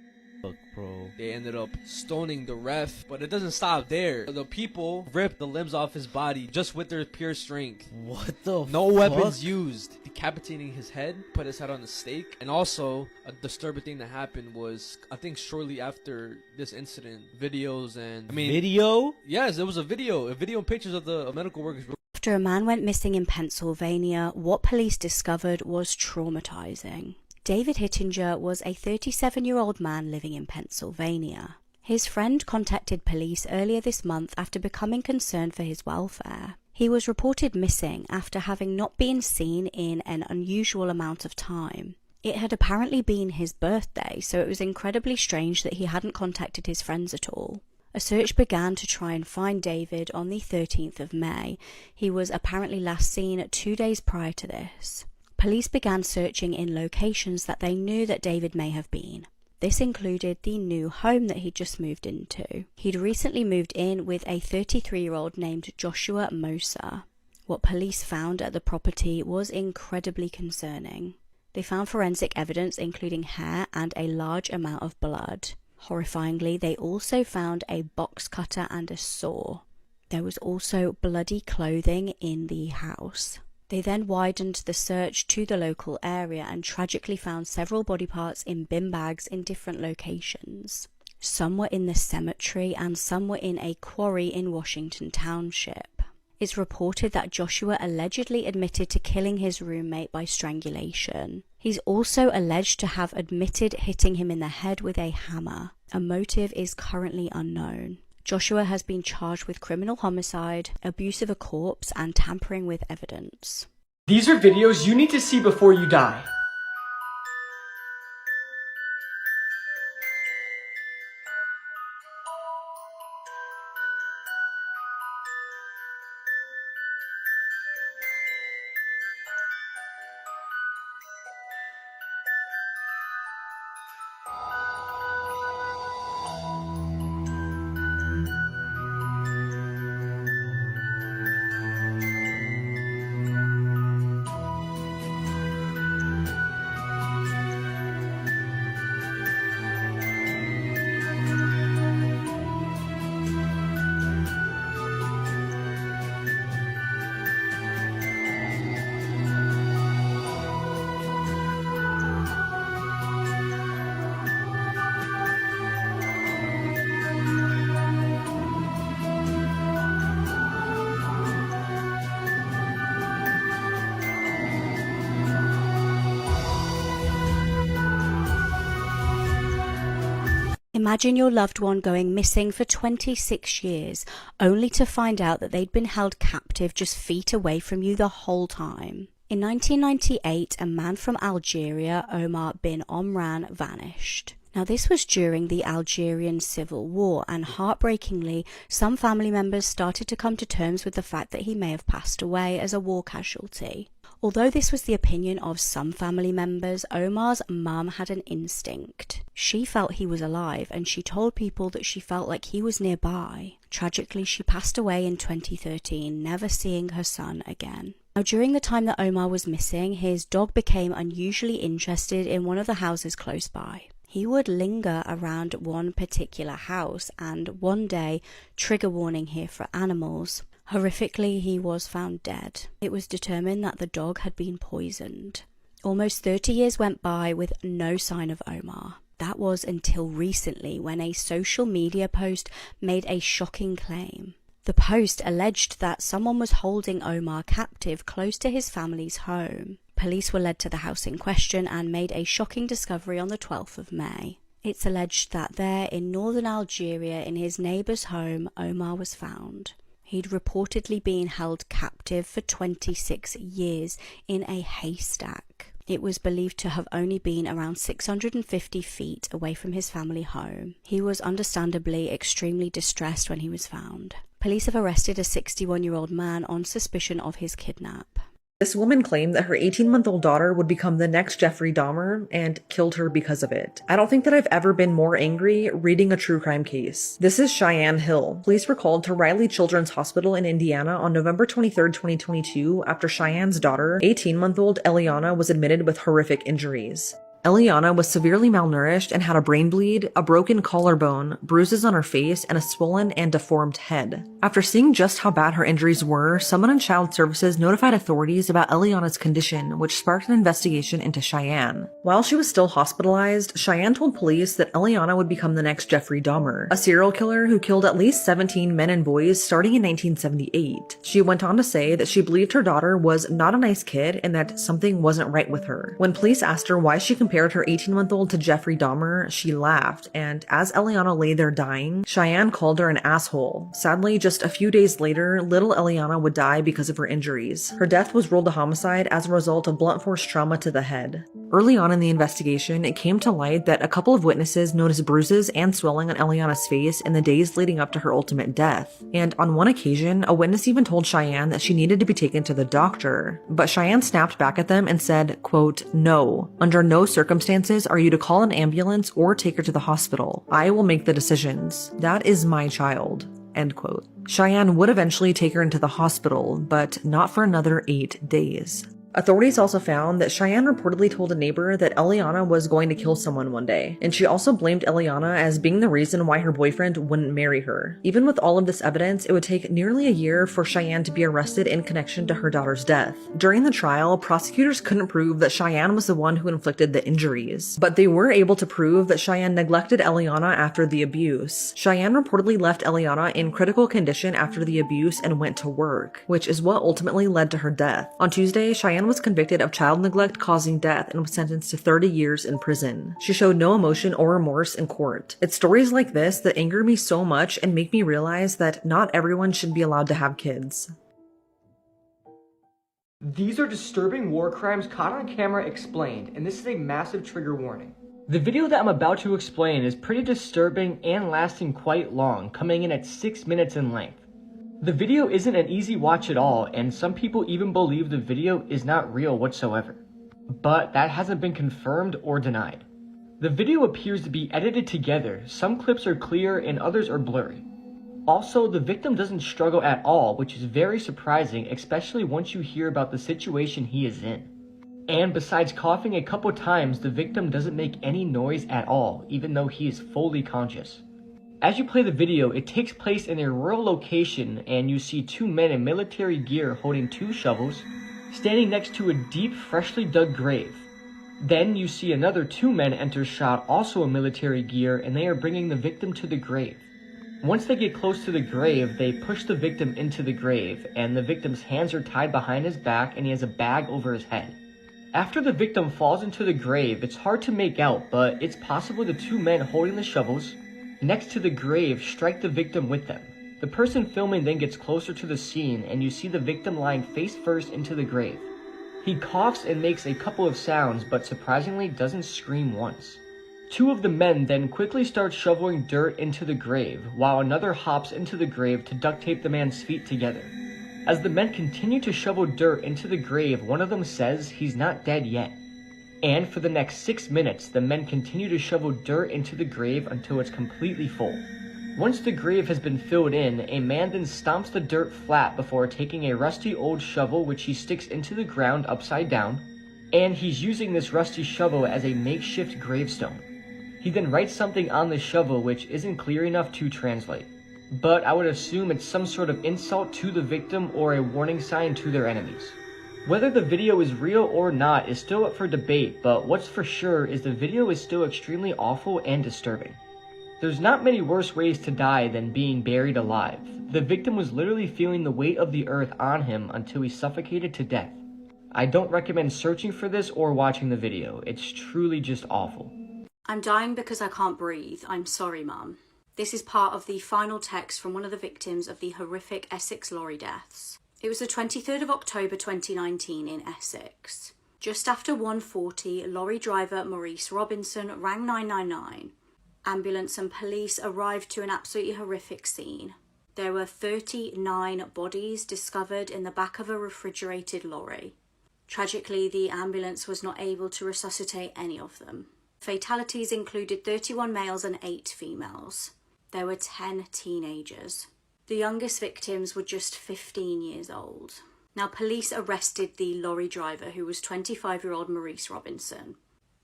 Fuck, bro. They ended up stoning the ref, but it doesn't stop there. The people ripped the limbs off his body just with their pure strength. What the No fuck? weapons used. Decapitating his head, put his head on a stake. And also, a disturbing thing that happened was, I think shortly after this incident, videos and... Video? Yes, there was a video and pictures of the medical workers. After a man went missing in Pennsylvania, what police discovered was traumatizing. David Hittinger was a 37-year-old man living in Pennsylvania. His friend contacted police earlier this month after becoming concerned for his welfare. He was reported missing after having not been seen in an unusual amount of time. It had apparently been his birthday, so it was incredibly strange that he hadn't contacted his friends at all. A search began to try and find David on the 13th of May. He was apparently last seen 2 days prior to this. Police began searching in locations that they knew that David may have been. This included the new home that he'd just moved into. He'd recently moved in with a 33-year-old named Joshua Moser. What police found at the property was incredibly concerning. They found forensic evidence including hair and a large amount of blood. Horrifyingly, they also found a box cutter and a saw. There was also bloody clothing in the house. They then widened the search to the local area and tragically found several body parts in bin bags in different locations. Some were in the cemetery and some were in a quarry in Washington Township. It's reported that Joshua allegedly admitted to killing his roommate by strangulation. He's also alleged to have admitted hitting him in the head with a hammer. A motive is currently unknown. Joshua has been charged with criminal homicide, abuse of a corpse, and tampering with evidence. These are videos you need to see before you die. Imagine your loved one going missing for 26 years, only to find out that they'd been held captive just feet away from you the whole time. In 1998, a man from Algeria, Omar bin Omran, vanished. Now, this was during the Algerian Civil War, and heartbreakingly, some family members started to come to terms with the fact that he may have passed away as a war casualty. Although this was the opinion of some family members, Omar's mum had an instinct. She felt he was alive, and she told people that she felt like he was nearby. Tragically, she passed away in 2013, never seeing her son again. Now, during the time that Omar was missing, his dog became unusually interested in one of the houses close by. He would linger around one particular house, and one day, trigger warning here for animals, horrifically he was found dead. It was determined that the dog had been poisoned. Almost 30 years went by with no sign of Omar. That was until recently, when a social media post made a shocking claim. The post alleged that someone was holding Omar captive close to his family's home. Police were led to the house in question and made a shocking discovery on the 12th of May. It's alleged that there in northern Algeria, in his neighbour's home, Omar was found. He'd reportedly been held captive for 26 years in a haystack. It was believed to have only been around 650 feet away from his family home. He was understandably extremely distressed when he was found. Police have arrested a 61-year-old man on suspicion of his kidnap. This woman claimed that her 18-month-old daughter would become the next Jeffrey Dahmer and killed her because of it. I don't think that I've ever been more angry reading a true crime case. This is Cheyenne Hill. Police were called to Riley Children's Hospital in Indiana on November 23, 2022, after Cheyenne's daughter, 18-month-old Eliana, was admitted with horrific injuries. Eliana was severely malnourished and had a brain bleed, a broken collarbone, bruises on her face, and a swollen and deformed head. After seeing just how bad her injuries were, someone in Child Services notified authorities about Eliana's condition, which sparked an investigation into Cheyenne. While she was still hospitalized, Cheyenne told police that Eliana would become the next Jeffrey Dahmer, a serial killer who killed at least 17 men and boys starting in 1978. She went on to say that she believed her daughter was not a nice kid and that something wasn't right with her. When police asked her why she compared her 18-month-old to Jeffrey Dahmer, she laughed, and as Eliana lay there dying, Cheyenne called her an asshole. Sadly, just a few days later, little Eliana would die because of her injuries. Her death was ruled a homicide as a result of blunt force trauma to the head. Early on in the investigation, it came to light that a couple of witnesses noticed bruises and swelling on Eliana's face in the days leading up to her ultimate death. And on one occasion, a witness even told Cheyenne that she needed to be taken to the doctor. But Cheyenne snapped back at them and said, quote, "No. Under no circumstances are you to call an ambulance or take her to the hospital. I will make the decisions. That is my child." End quote. Cheyenne would eventually take her into the hospital, but not for another 8 days. Authorities also found that Cheyenne reportedly told a neighbor that Eliana was going to kill someone one day, and she also blamed Eliana as being the reason why her boyfriend wouldn't marry her. Even with all of this evidence, it would take nearly a year for Cheyenne to be arrested in connection to her daughter's death. During the trial, prosecutors couldn't prove that Cheyenne was the one who inflicted the injuries, but they were able to prove that Cheyenne neglected Eliana after the abuse. Cheyenne reportedly left Eliana in critical condition after the abuse and went to work, which is what ultimately led to her death. On Tuesday, Cheyenne was convicted of child neglect causing death and was sentenced to 30 years in prison. She showed no emotion or remorse in court. It's stories like this that anger me so much and make me realize that not everyone should be allowed to have kids. These are disturbing war crimes caught on camera explained, and this is a massive trigger warning. The video that I'm about to explain is pretty disturbing and lasting quite long, coming in at 6 minutes in length. The video isn't an easy watch at all, and some people even believe the video is not real whatsoever. But that hasn't been confirmed or denied. The video appears to be edited together, some clips are clear and others are blurry. Also, the victim doesn't struggle at all, which is very surprising, especially once you hear about the situation he is in. And besides coughing a couple times, the victim doesn't make any noise at all, even though he is fully conscious. As you play the video, it takes place in a rural location and you see two men in military gear holding 2 shovels, standing next to a deep, freshly dug grave. Then you see another 2 men enter shot, also in military gear, and they are bringing the victim to the grave. Once they get close to the grave, they push the victim into the grave, and the victim's hands are tied behind his back and he has a bag over his head. After the victim falls into the grave, it's hard to make out, but it's possible the 2 men holding the shovels next to the grave strike the victim with them. The person filming then gets closer to the scene and you see the victim lying face first into the grave. He coughs and makes a couple of sounds, but surprisingly doesn't scream once. Two of the men then quickly start shoveling dirt into the grave, while another hops into the grave to duct tape the man's feet together. As the men continue to shovel dirt into the grave, one of them says he's not dead yet. And for the next 6 minutes, the men continue to shovel dirt into the grave until it's completely full. Once the grave has been filled in, a man then stomps the dirt flat before taking a rusty old shovel which he sticks into the ground upside down, and he's using this rusty shovel as a makeshift gravestone. He then writes something on the shovel which isn't clear enough to translate, but I would assume it's some sort of insult to the victim or a warning sign to their enemies. Whether the video is real or not is still up for debate, but what's for sure is the video is still extremely awful and disturbing. There's not many worse ways to die than being buried alive. The victim was literally feeling the weight of the earth on him until he suffocated to death. I don't recommend searching for this or watching the video. It's truly just awful. I'm dying because I can't breathe. I'm sorry, Mum. This is part of the final text from one of the victims of the horrific Essex lorry deaths. It was the 23rd of October 2019 in Essex. Just after 1:40, lorry driver Maurice Robinson rang 999. Ambulance and police arrived to an absolutely horrific scene. There were 39 bodies discovered in the back of a refrigerated lorry. Tragically, the ambulance was not able to resuscitate any of them. Fatalities included 31 males and 8 females. There were 10 teenagers. The youngest victims were just 15 years old. Now, police arrested the lorry driver, who was 25-year-old Maurice Robinson.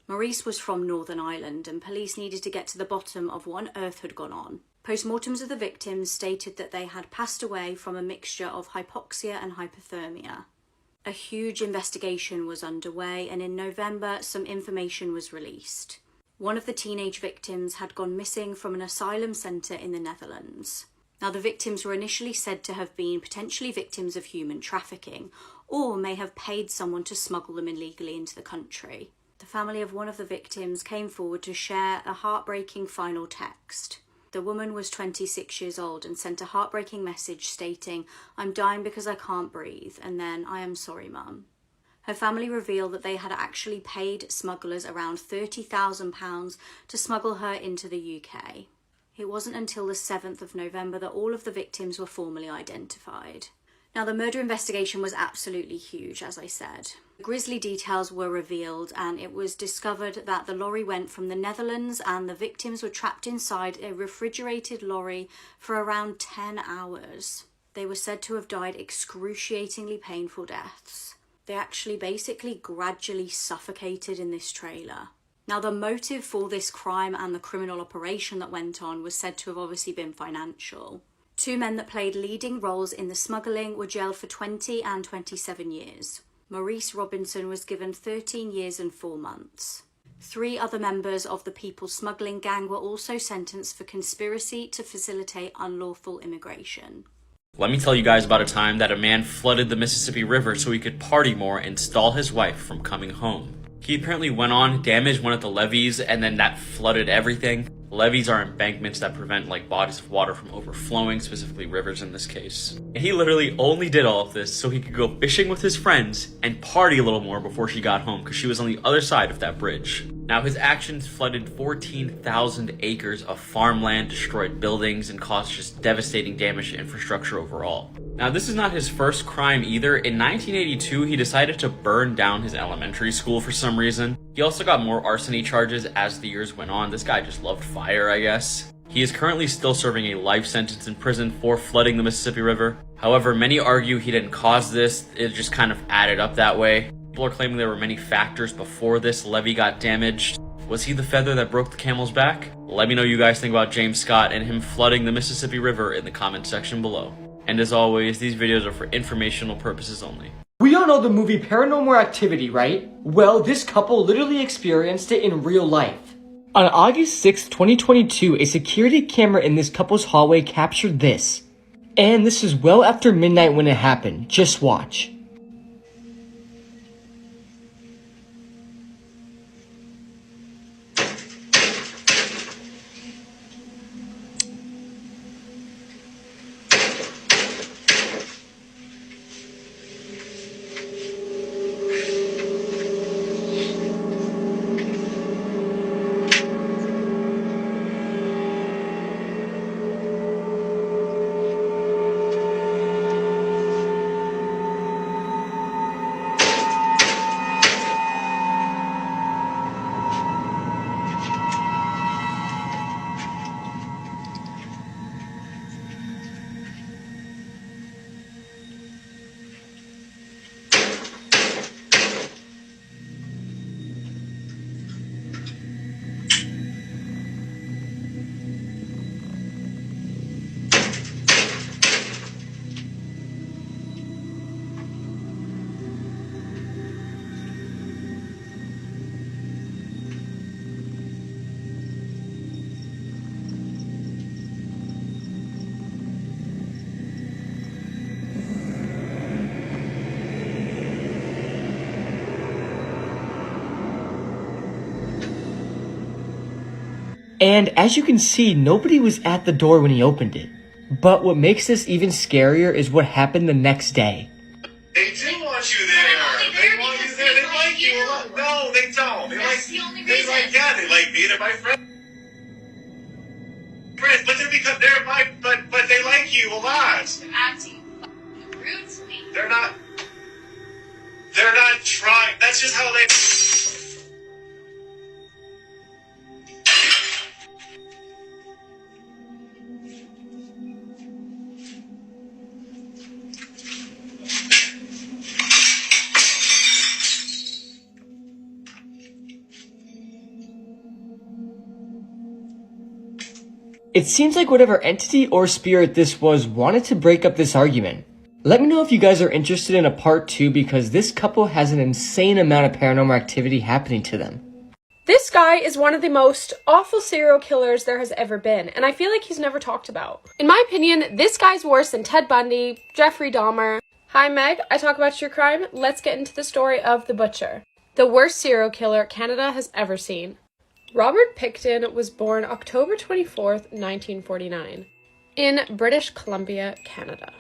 Maurice was from Northern Ireland, and police needed to get to the bottom of what on earth had gone on. Postmortems of the victims stated that they had passed away from a mixture of hypoxia and hypothermia. A huge investigation was underway, and in November, some information was released. One of the teenage victims had gone missing from an asylum centre in the Netherlands. Now, the victims were initially said to have been potentially victims of human trafficking, or may have paid someone to smuggle them illegally into the country. The family of one of the victims came forward to share a heartbreaking final text. The woman was 26 years old and sent a heartbreaking message stating, "I'm dying because I can't breathe," and then, "I am sorry, Mum." Her family revealed that they had actually paid smugglers around £30,000 to smuggle her into the UK. It wasn't until the 7th of November that all of the victims were formally identified. Now, the murder investigation was absolutely huge, as I said. Grisly details were revealed, and it was discovered that the lorry went from the Netherlands and the victims were trapped inside a refrigerated lorry for around 10 hours. They were said to have died excruciatingly painful deaths. They actually basically gradually suffocated in this trailer. Now, the motive for this crime and the criminal operation that went on was said to have obviously been financial. 2 men that played leading roles in the smuggling were jailed for 20 and 27 years. Maurice Robinson was given 13 years and 4 months. 3 other members of the people smuggling gang were also sentenced for conspiracy to facilitate unlawful immigration. Let me tell you guys about a time that a man flooded the Mississippi River so he could party more and stall his wife from coming home. He apparently went on, damaged one of the levees, and then that flooded everything. Levees are embankments that prevent bodies of water from overflowing, specifically rivers in this case. And he literally only did all of this so he could go fishing with his friends and party a little more before she got home, because she was on the other side of that bridge. Now, his actions flooded 14,000 acres of farmland, destroyed buildings, and caused just devastating damage to infrastructure overall. Now, this is not his first crime either. In 1982, he decided to burn down his elementary school for some reason. He also got more arson charges as the years went on. This guy just loved fire, I guess. He is currently still serving a life sentence in prison for flooding the Mississippi River. However, many argue he didn't cause this. It just kind of added up that way. People are claiming there were many factors before this levee got damaged. Was he the feather that broke the camel's back? Let me know what you guys think about James Scott and him flooding the Mississippi River in the comment section below. And as always, these videos are for informational purposes only. We all know the movie Paranormal Activity, right? Well, this couple literally experienced it in real life. On August 6, 2022, a security camera in this couple's hallway captured this. And this is well after midnight when it happened. Just watch. And as you can see, nobody was at the door when he opened it. But what makes this even scarier is what happened the next day. They do want you there. They want you there. They like you a lot. No, they don't. They like me. They're my friends. But but they like you a lot. You're acting rude to me. They're not trying. That's just how they. It seems like whatever entity or spirit this was wanted to break up this argument. Let me know if you guys are interested in a part 2 because this couple has an insane amount of paranormal activity happening to them. This guy is one of the most awful serial killers there has ever been, and I feel like he's never talked about. In my opinion, this guy's worse than Ted Bundy, Jeffrey Dahmer. Hi Meg, I talk about true crime. Let's get into the story of the Butcher, the worst serial killer Canada has ever seen. Robert Pickton was born October 24th, 1949, in British Columbia, Canada.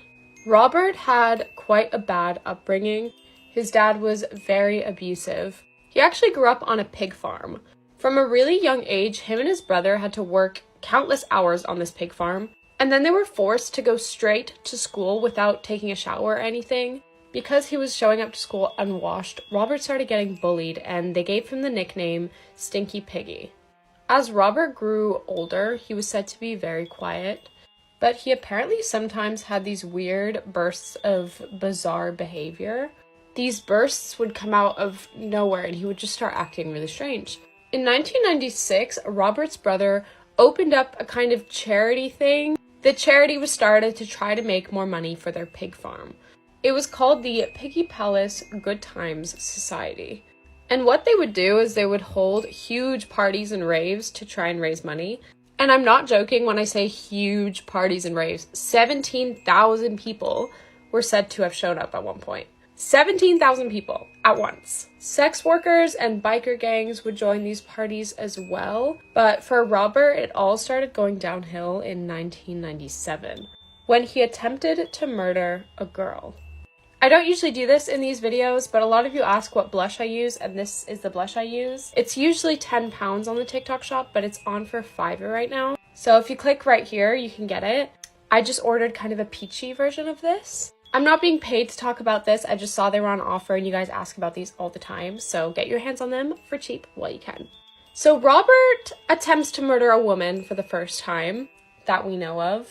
Robert had quite a bad upbringing. His dad was very abusive. He actually grew up on a pig farm. From a really young age, him and his brother had to work countless hours on this pig farm, and then they were forced to go straight to school without taking a shower or anything. Because he was showing up to school unwashed, Robert started getting bullied, and they gave him the nickname Stinky Piggy. As Robert grew older, he was said to be very quiet, but he apparently sometimes had these weird bursts of bizarre behavior. These bursts would come out of nowhere, and he would just start acting really strange. In 1996, Robert's brother opened up a kind of charity thing. The charity was started to try to make more money for their pig farm. It was called the Piggy Palace Good Times Society. And what they would do is they would hold huge parties and raves to try and raise money. And I'm not joking when I say huge parties and raves. 17,000 people were said to have shown up at one point. 17,000 people at once. Sex workers and biker gangs would join these parties as well. But for Robert, it all started going downhill in 1997 when he attempted to murder a girl. I don't usually do this in these videos, but a lot of you ask what blush I use, and this is the blush I use. It's usually £10 on the TikTok shop, but it's on for $5 right now. So if you click right here, you can get it. I just ordered kind of a peachy version of this. I'm not being paid to talk about this. I just saw they were on offer, and you guys ask about these all the time. So get your hands on them for cheap while you can. So Robert attempts to murder a woman for the first time that we know of.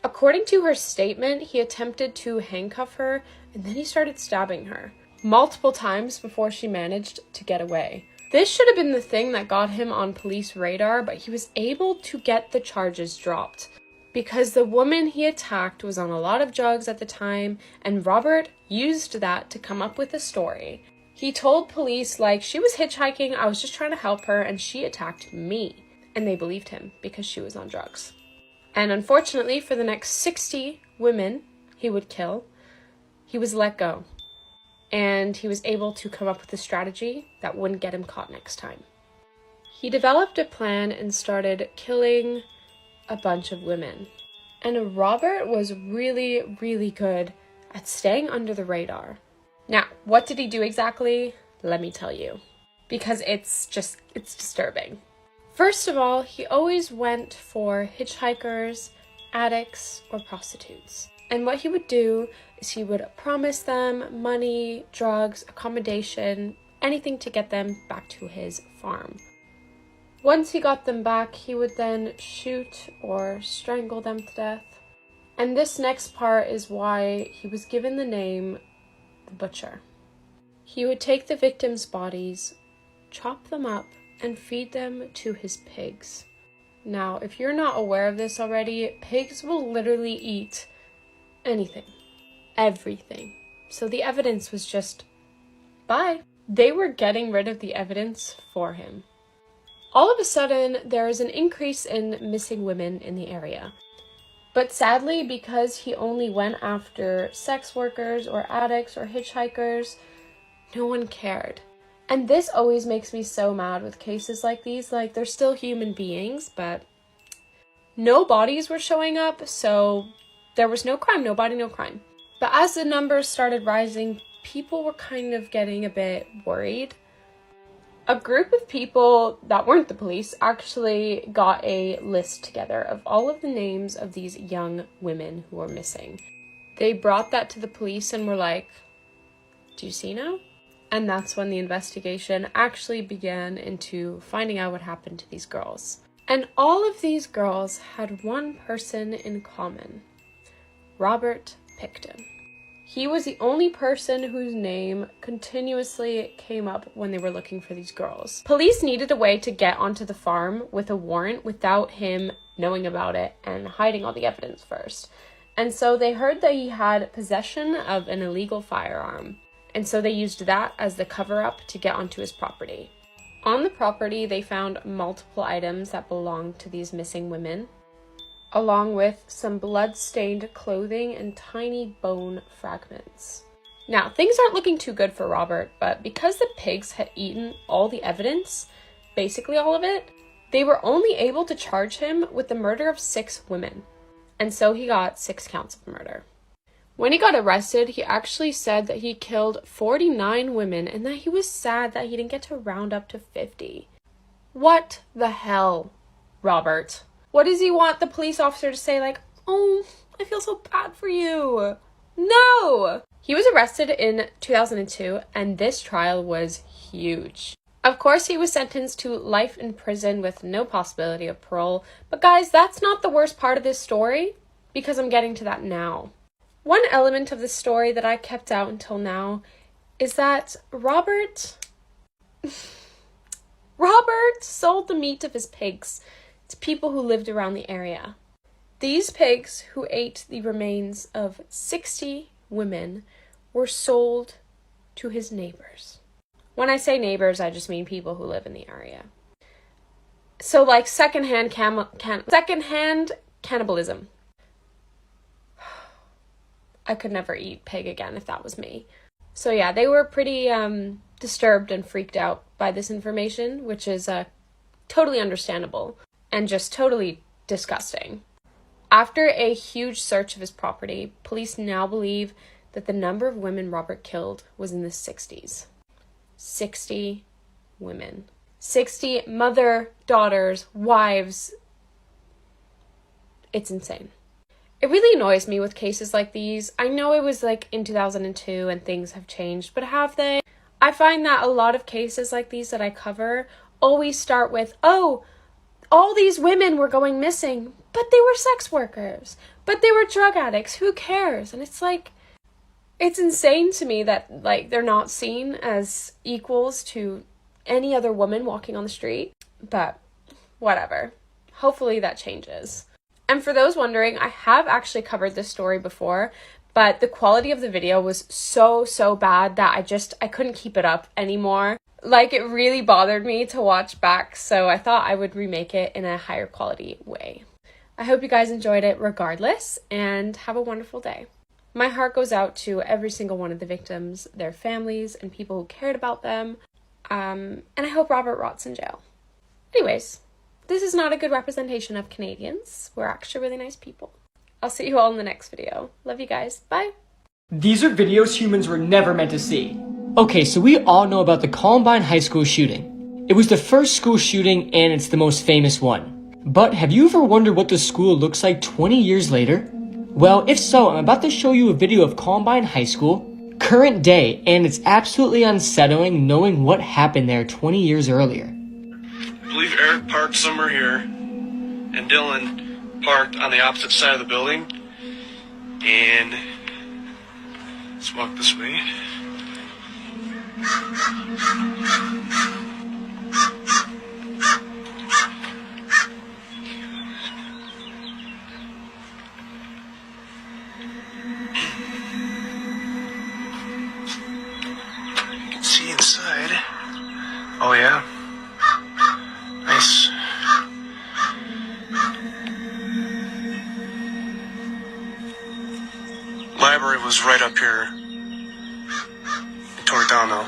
According to her statement, he attempted to handcuff her, and then he started stabbing her multiple times before she managed to get away. This should have been the thing that got him on police radar, but he was able to get the charges dropped because the woman he attacked was on a lot of drugs at the time, and Robert used that to come up with a story. He told police, like, she was hitchhiking, I was just trying to help her, and she attacked me. And they believed him because she was on drugs. And unfortunately, for the next 60 women he would kill, he was let go. And he was able to come up with a strategy that wouldn't get him caught next time. He developed a plan and started killing a bunch of women. And Robert was really, really good at staying under the radar. Now, what did he do exactly? Let me tell you. Because it's disturbing. First of all, he always went for hitchhikers, addicts, or prostitutes. And what he would do is he would promise them money, drugs, accommodation, anything to get them back to his farm. Once he got them back, he would then shoot or strangle them to death. And this next part is why he was given the name the Butcher. He would take the victims' bodies, chop them up, and feed them to his pigs. Now, if you're not aware of this already, pigs will literally eat anything, everything. So the evidence was just, bye. They were getting rid of the evidence for him. All of a sudden, there is an increase in missing women in the area. But sadly, because he only went after sex workers or addicts or hitchhikers, no one cared. And this always makes me so mad with cases like these. Like, they're still human beings, but no bodies were showing up, so there was no crime, no body, no crime. But as the numbers started rising, people were kind of getting a bit worried. A group of people that weren't the police actually got a list together of all of the names of these young women who were missing. They brought that to the police and were like, "Do you see now?" And that's when the investigation actually began into finding out what happened to these girls. And all of these girls had one person in common: Robert Pickton. He was the only person whose name continuously came up when they were looking for these girls. Police needed a way to get onto the farm with a warrant without him knowing about it and hiding all the evidence first. And so they heard that he had possession of an illegal firearm. And so they used that as the cover-up to get onto his property. On the property, they found multiple items that belonged to these missing women, along with some blood-stained clothing and tiny bone fragments. Now, things aren't looking too good for Robert, but because the pigs had eaten all the evidence, basically all of it, they were only able to charge him with the murder of 6 women. And so he got 6 counts of murder. When he got arrested, he actually said that he killed 49 women and that he was sad that he didn't get to round up to 50. What the hell, Robert? What does he want the police officer to say, like, "Oh, I feel so bad for you"? No! He was arrested in 2002, and this trial was huge. Of course, he was sentenced to life in prison with no possibility of parole. But guys, that's not the worst part of this story, because I'm getting to that now. One element of the story that I kept out until now is that Robert sold the meat of his pigs to people who lived around the area. These pigs, who ate the remains of 60 women, were sold to his neighbors. When I say neighbors, I just mean people who live in the area. So, like, secondhand cannibalism. I could never eat pig again if that was me. So yeah, they were pretty disturbed and freaked out by this information, which is totally understandable and just totally disgusting. After a huge search of his property, police now believe that the number of women Robert killed was in the 60s. 60 women. 60 mother, daughters, wives. It's insane. It really annoys me with cases like these. I know it was like in 2002 and things have changed, but have they? I find that a lot of cases like these that I cover always start with, "Oh, all these women were going missing, but they were sex workers, but they were drug addicts, who cares?" And it's like, it's insane to me that like they're not seen as equals to any other woman walking on the street, but whatever. Hopefully that changes. And for those wondering, I have actually covered this story before, but the quality of the video was so bad that I couldn't keep it up anymore. Like, it really bothered me to watch back, so I thought I would remake it in a higher quality way. I hope you guys enjoyed it regardless, and have a wonderful day. My heart goes out to every single one of the victims, their families, and people who cared about them, and I hope Robert rots in jail. Anyways, this is not a good representation of Canadians. We're actually really nice people. I'll see you all in the next video. Love you guys. Bye. These are videos humans were never meant to see. Okay, so we all know about the Columbine High School shooting. It was the first school shooting and it's the most famous one. But have you ever wondered what the school looks like 20 years later? Well, if so, I'm about to show you a video of Columbine High School, current day, and it's absolutely unsettling knowing what happened there 20 years earlier. I believe Eric parked somewhere here, and Dylan parked on the opposite side of the building. And let's walk this way. You can see inside. Oh yeah. Nice. Library was right up here. They tore it down though.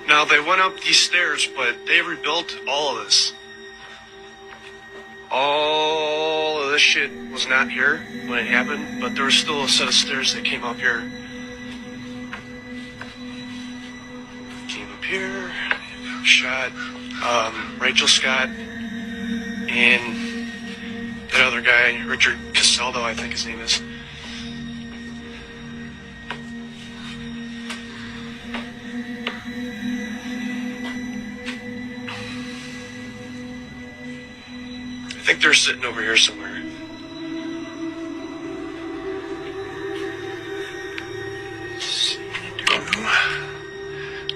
Now, they went up these stairs, but they rebuilt all of this. All of this shit was not here when it happened, but there was still a set of stairs that came up here. Came up here, shot Rachel Scott and that other guy, Richard Casaldo, I think his name is. I think they're sitting over here somewhere.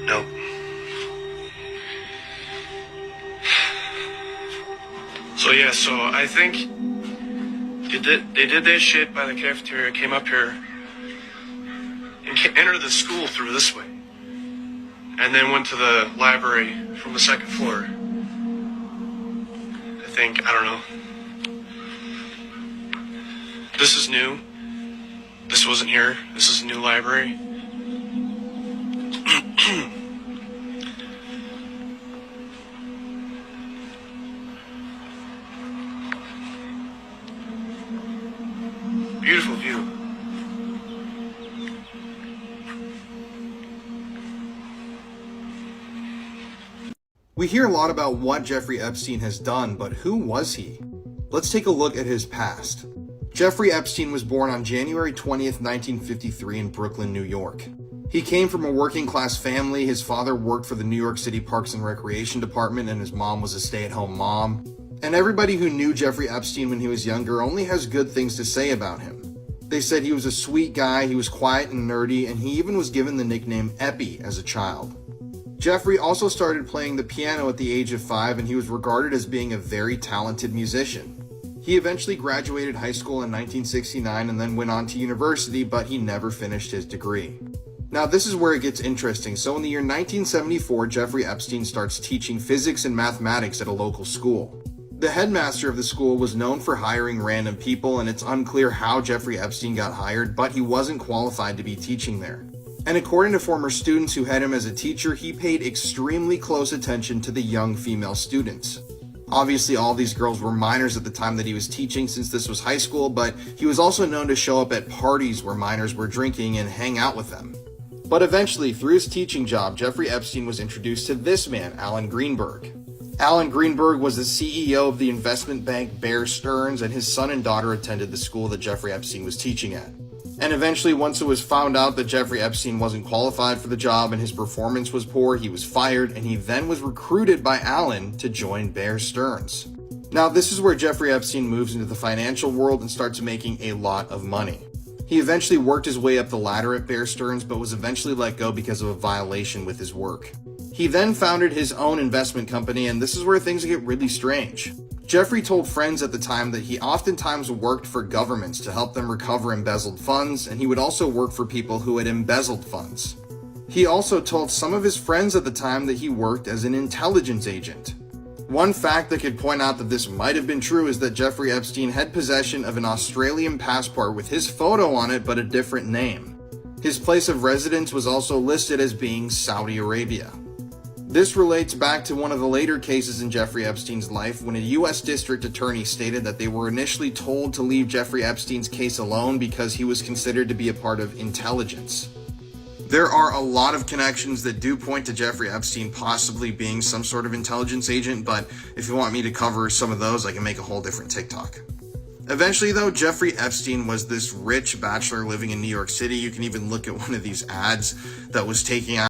Nope. So yeah, so I think they did that shit by the cafeteria, came up here, and entered the school through this way, and then went to the library from the second floor. I think, I don't know. This is new. This wasn't here. This is a new library. Beautiful view. We hear a lot about what Jeffrey Epstein has done, but who was he? Let's take a look at his past. Jeffrey Epstein was born on January 20th, 1953 in Brooklyn, New York. He came from a working class family. His father worked for the New York City Parks and Recreation Department, and his mom was a stay-at-home mom. And everybody who knew Jeffrey Epstein when he was younger only has good things to say about him. They said he was a sweet guy, he was quiet and nerdy, and he even was given the nickname Epi as a child. Jeffrey also started playing the piano at the age of 5, and he was regarded as being a very talented musician. He eventually graduated high school in 1969 and then went on to university, but he never finished his degree. Now this is where it gets interesting. So in the year 1974, Jeffrey Epstein starts teaching physics and mathematics at a local school. The headmaster of the school was known for hiring random people, and it's unclear how Jeffrey Epstein got hired, but he wasn't qualified to be teaching there. And according to former students who had him as a teacher, he paid extremely close attention to the young female students. Obviously, all these girls were minors at the time that he was teaching, since this was high school, but he was also known to show up at parties where minors were drinking and hang out with them. But eventually, through his teaching job, Jeffrey Epstein was introduced to this man, Alan Greenberg. Alan Greenberg was the CEO of the investment bank Bear Stearns, and his son and daughter attended the school that Jeffrey Epstein was teaching at. And eventually, once it was found out that Jeffrey Epstein wasn't qualified for the job and his performance was poor, he was fired, and he then was recruited by Alan to join Bear Stearns. Now, this is where Jeffrey Epstein moves into the financial world and starts making a lot of money. He eventually worked his way up the ladder at Bear Stearns, but was eventually let go because of a violation with his work. He then founded his own investment company, and this is where things get really strange. Jeffrey told friends at the time that he oftentimes worked for governments to help them recover embezzled funds, and he would also work for people who had embezzled funds. He also told some of his friends at the time that he worked as an intelligence agent. One fact that could point out that this might have been true is that Jeffrey Epstein had possession of an Australian passport with his photo on it but a different name. His place of residence was also listed as being Saudi Arabia. This relates back to one of the later cases in Jeffrey Epstein's life when a U.S. district attorney stated that they were initially told to leave Jeffrey Epstein's case alone because he was considered to be a part of intelligence. There are a lot of connections that do point to Jeffrey Epstein possibly being some sort of intelligence agent, but if you want me to cover some of those, I can make a whole different TikTok. Eventually, though, Jeffrey Epstein was this rich bachelor living in New York City. You can even look at one of these ads that was taking out